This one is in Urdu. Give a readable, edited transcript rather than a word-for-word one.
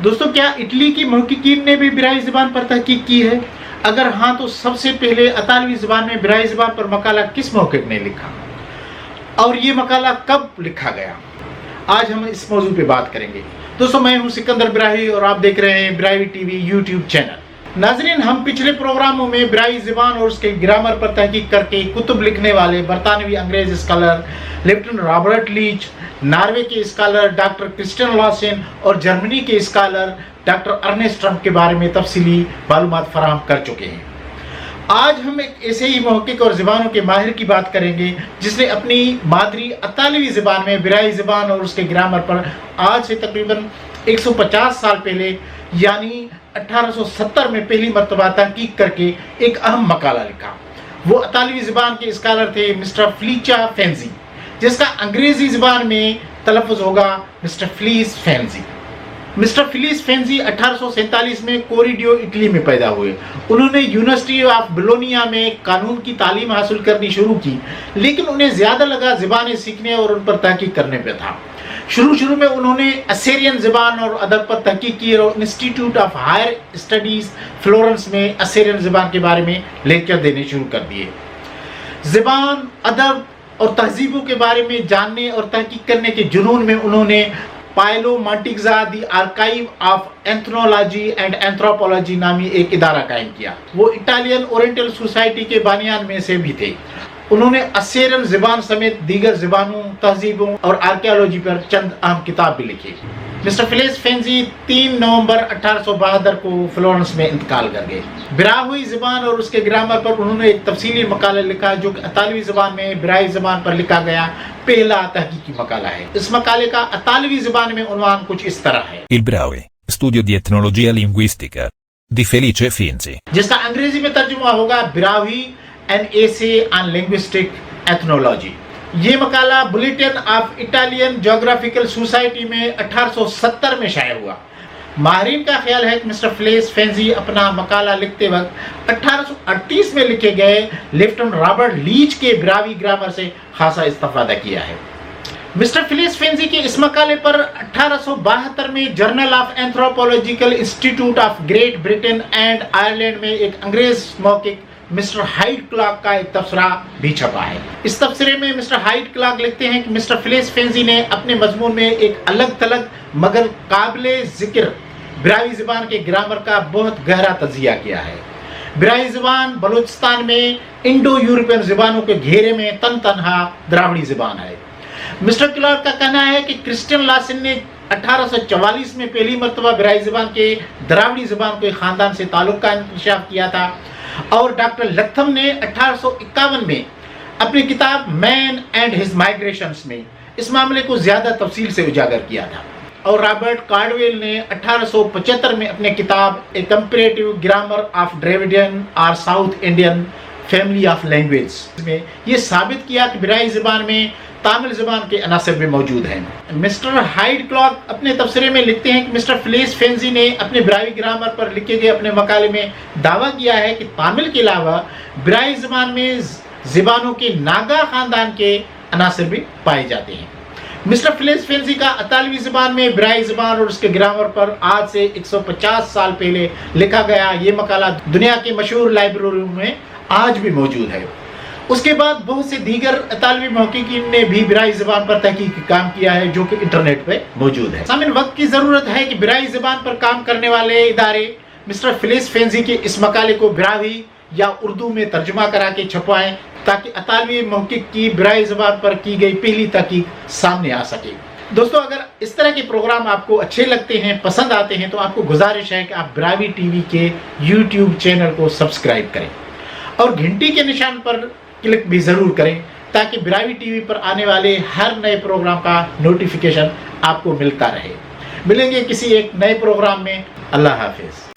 دوستو کیا اٹلی کی محققین نے بھی برائی زبان پر تحقیق کی ہے؟ اگر ہاں تو سب سے پہلے اطالوی زبان میں برائی زبان پر مقالہ کس محقق نے لکھا اور یہ مقالہ کب لکھا گیا؟ آج ہم اس موضوع پہ بات کریں گے۔ دوستو میں ہوں سکندر براہی اور آپ دیکھ رہے ہیں براہی ٹی وی یوٹیوب چینل۔ ناظرین، ہم پچھلے پروگراموں میں برائی زبان اور اس کے گرامر پر تحقیق کر کے کتب لکھنے والے برطانوی انگریز اسکالر لیفٹن رابرٹ لیچ، ناروے کے اسکالر ڈاکٹر کرسٹین لاسن اور جرمنی کے اسکالر ڈاکٹر ارنسٹ ٹرمپ کے بارے میں تفصیلی معلومات فراہم کر چکے ہیں۔ آج ہم ایک ایسے ہی محقق اور زبانوں کے ماہر کی بات کریں گے جس نے اپنی مادری اطالوی زبان میں برائی زبان اور اس کے گرامر پر آج سے تقریباً 150 سال پہلے یعنی 1870 میں پہلی مرتبہ تحقیق کر کے ایک اہم مقالہ لکھا۔ وہ اطالوی زبان کے اسکالر تھے مسٹر فلیچا فینزی، جس کا انگریزی زبان میں تلفظ ہوگا مسٹر فلیس فینزی۔ مسٹر فلیس فینزی 1847 میں کوریڈیو اٹلی میں پیدا ہوئے۔ انہوں نے یونیورسٹی آف بولونیا میں قانون کی تعلیم حاصل کرنی شروع کی، لیکن انہیں زیادہ لگا زبانیں سیکھنے اور ان پر تحقیق کرنے پہ تھا۔ شروع میں انہوں نے اسیرین زبان اور ادب پر تحقیق کی اور institute of higher studies Florence میں اسیرین زبان کے بارے میں لیکچر دینے شروع کر دیے۔ زبان، ادب اور تہذیبوں کے بارے میں جاننے اور تحقیق کرنے کے جنون میں انہوں نے Paolo Mantegazza the archive of ethnology and anthropology نامی ایک ادارہ قائم کیا۔ وہ اٹالین اورینٹل سوسائٹی کے بانیان میں سے بھی تھے۔ انہوں نے اسیرین زبان سمیت دیگر زبانوں، تہذیبوں اور آرکیالوجی پر چند اہم کتاب بھی لکھی۔ مسٹر فلیس فینزی 3 نومبر 1872 کو فلورنس میں انتقال کر گئے۔ براہوئی زبان اور اس کے گرامر پر انہوں نے ایک تفصیلی مقالہ لکھا جو کہ اطالوی زبان میں برائی زبان پر لکھا گیا پہلا تحقیقی مقالہ ہے۔ اس مقالے کا اطالوی زبان میں عنوان کچھ اس طرح ہے: Il Braue, studio di etnologia linguistica di Felice Finzi، جس کا انگریزی میں ترجمہ ہوگا Brahui an essay on linguistic ethnology۔ یہ مقالہ bulletin of Italian geographical society میں 1870 میں شائع ہوا۔ ماہرین کا خیال ہے کہ مسٹر فلیس فینزی اپنا مقالہ لکھتے وقت 1838 میں لکھے گئے لیفٹن رابرٹ لیچ کے براوی گرامر سے خاصا استفادہ کیا ہے۔ مسٹر فلیس فینزی کے اس مقالے پر 1872 میں journal of anthropological institute of Great Britain and Ireland میں ایک انگریز محقق مسٹر ہائیڈ کلارک کا ایک تبصرہ بھی چھپا ہے۔ اس تبصرے میں مسٹر ہائیڈ کلارک لکھتے ہیں کہ مسٹر فلیس فینزی نے اپنے مضمون میں ایک الگ تھلگ مگر قابل ذکر برائی زبان کے گرامر کا بہت گہرا تجزیہ کیا ہے۔ برائی زبان بلوچستان میں انڈو یورپین زبانوں کے گھیرے میں تنہا دراوڑی زبان ہے۔ مسٹر کلارک کا کہنا ہے کہ کرسٹین لاسن نے 1844 میں پہلی مرتبہ برائی زبان کے دراوڑی زبان کے خاندان سے تعلق کا انکشاف کیا تھا، اور ڈاکٹر لتھم نے 1851 میں اپنی کتاب مین اینڈ ہز مائگریشنز میں اس معاملے کو زیادہ تفصیل سے اجاگر کیا تھا، اور رابرٹ کارڈویل نے 1875 میں اپنے کتاب اے کمپیریٹیو گرامر آف ڈریوڈین اور south Indian family of language میں یہ ثابت کیا کہ برائی زبان میں تامل زبان کے عناصر بھی موجود ہیں۔ مسٹر ہائیڈ کلارک اپنے تبصرے میں لکھتے ہیں کہ مسٹر فلیس فینزی نے اپنے برائی گرامر پر لکھے گئے اپنے مقالے میں دعویٰ کیا ہے کہ تامل کے علاوہ برائی زبان میں زبانوں کے ناگا خاندان کے عناصر بھی پائے جاتے ہیں۔ مسٹر فلیس فینزی کا اطالوی زبان میں برائی زبان اور اس کے گرامر پر آج سے 150 سال پہلے لکھا گیا یہ مقالہ دنیا کے مشہور لائبریریوں میں آج بھی موجود ہے۔ اس کے بعد بہت سے دیگر اطالوی محققین نے بھی برائی زبان پر تحقیقی کام کیا ہے جو کہ انٹرنیٹ پہ موجود ہے۔ سامعین، وقت کی ضرورت ہے کہ برائی زبان پر کام کرنے والے ادارے مسٹر فلیس فینزی کے اس مقالے کو براہوئی یا اردو میں ترجمہ کرا کے چھپوائیں تاکہ اطالوی محقق کی برائی زبان پر کی گئی پہلی تحقیق سامنے آ سکے۔ دوستو، اگر اس طرح کے پروگرام آپ کو اچھے لگتے ہیں، پسند آتے ہیں، تو آپ کو گزارش ہے کہ آپ براوی ٹی وی کے یوٹیوب چینل کو سبسکرائب کریں اور گھنٹی کے نشان پر کلک بھی ضرور کریں تاکہ براوی ٹی وی پر آنے والے ہر نئے پروگرام کا نوٹیفیکیشن آپ کو ملتا رہے۔ ملیں گے کسی ایک نئے پروگرام میں۔ اللہ حافظ۔